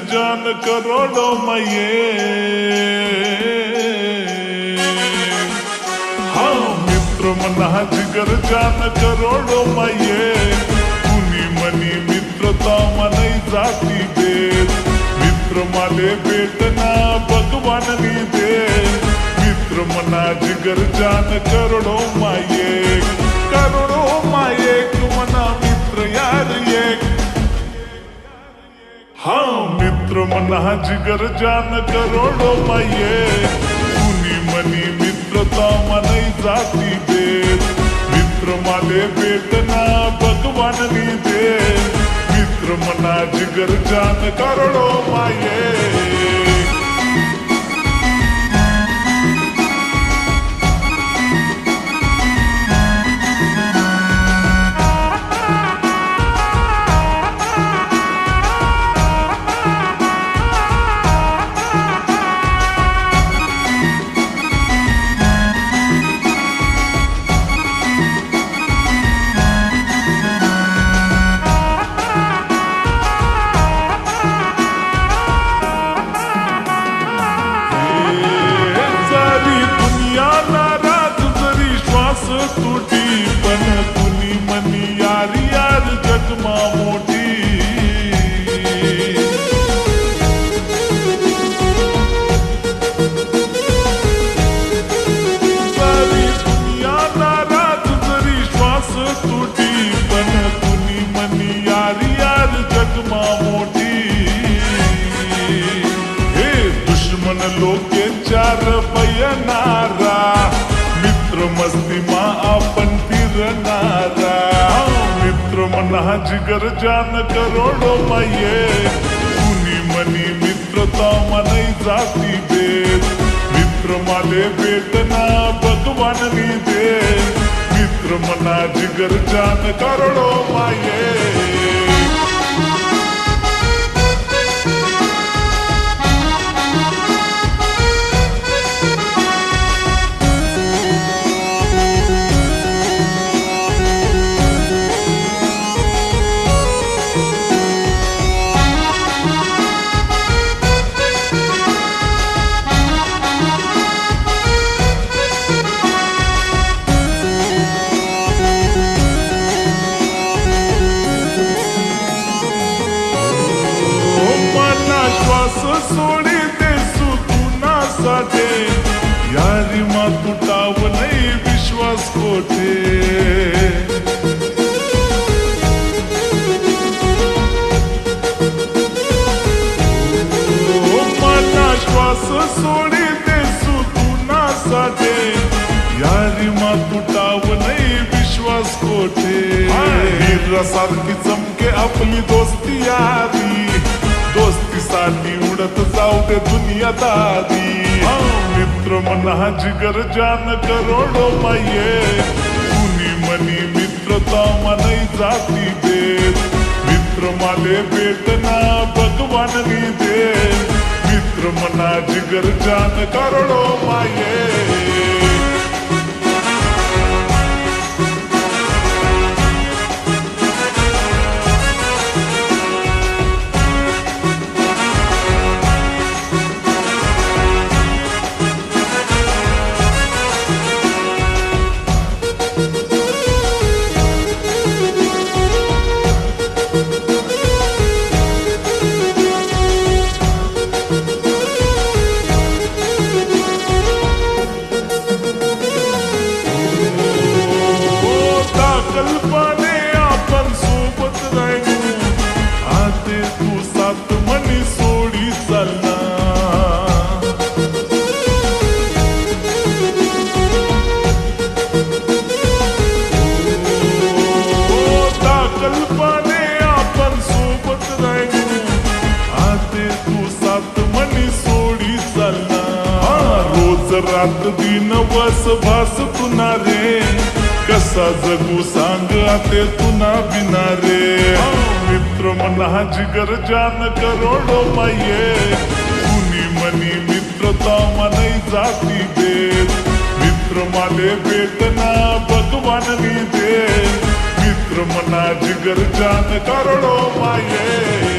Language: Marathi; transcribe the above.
जान करोड़ों मैये। हाँ मित्र मना जिगर जान करोड़ों मैये, कुणी मनी मित्रता मनै जाती भेद, मित्र माले भेटना भगवान नी दे, मित्र मना जिगर जान करोड़ों मैये, करोड़ों मैये मना मित्र यार एक। हाँ मित्र मना जिगर जान करोड़ों मैये, कुणी मनी मित्रता मनै जाती भेद, मित्र माले भेटना भगवान नी दे, मित्र मना जिगर जान करोड़ों मैये। तुटी पण कुणी मनी यार यार जगमा मोठी, सारी दुनिया नाराज जरी श्वास तुटी, पण कुणी मनी यार यार जगमा मोठी। हे दुश्मन लोके चार बयनारा, मित्र मस्ती मा आपण फिरणारा, मित्र मना जिगर जान करोड़ों मैये, कुणी मनी मित्रता मनै जाती भेद, मित्र माले भेटना भगवान नी दे, मित्र मना जिगर जान करोड़ों मैये। सोडी दे सुतुना साठे, यारी मा तुटाव नाही विश्वास कोठे, मना श्वास सोडी दे सुतुना साठे, यारी मा तुटाव नाही विश्वास कोठे। हिरासारखी चमके आपली दोस्ती यारी, दोस्तीसाठी उडत जाऊ दे दुनियादारी, मित्र मना जिगर जान करोड़ों मैये, कुणी मनी मित्रता मनै जाती भेद, मित्र माले भेटना भगवान नी दे, मित्र मना जिगर जान करोड़ों मैये। कल्पने आपण सोबत राहिलो, आते तू सात मनी सोडी चालना, कल्पने आपण सोबत राहिलो, आते तू सात मनी सोडी चालना, रोज रात दिन वस भास तुना रे, कसा जगू सांग आते तुना बिना रे, मित्र मना जिगर जान करोड़ों मैये, कुणी मनी मित्रता मनै जाती भेद, मित्र माले भेटना भगवान नी दे, मित्र मना जिगर जान करोड़ों मैये।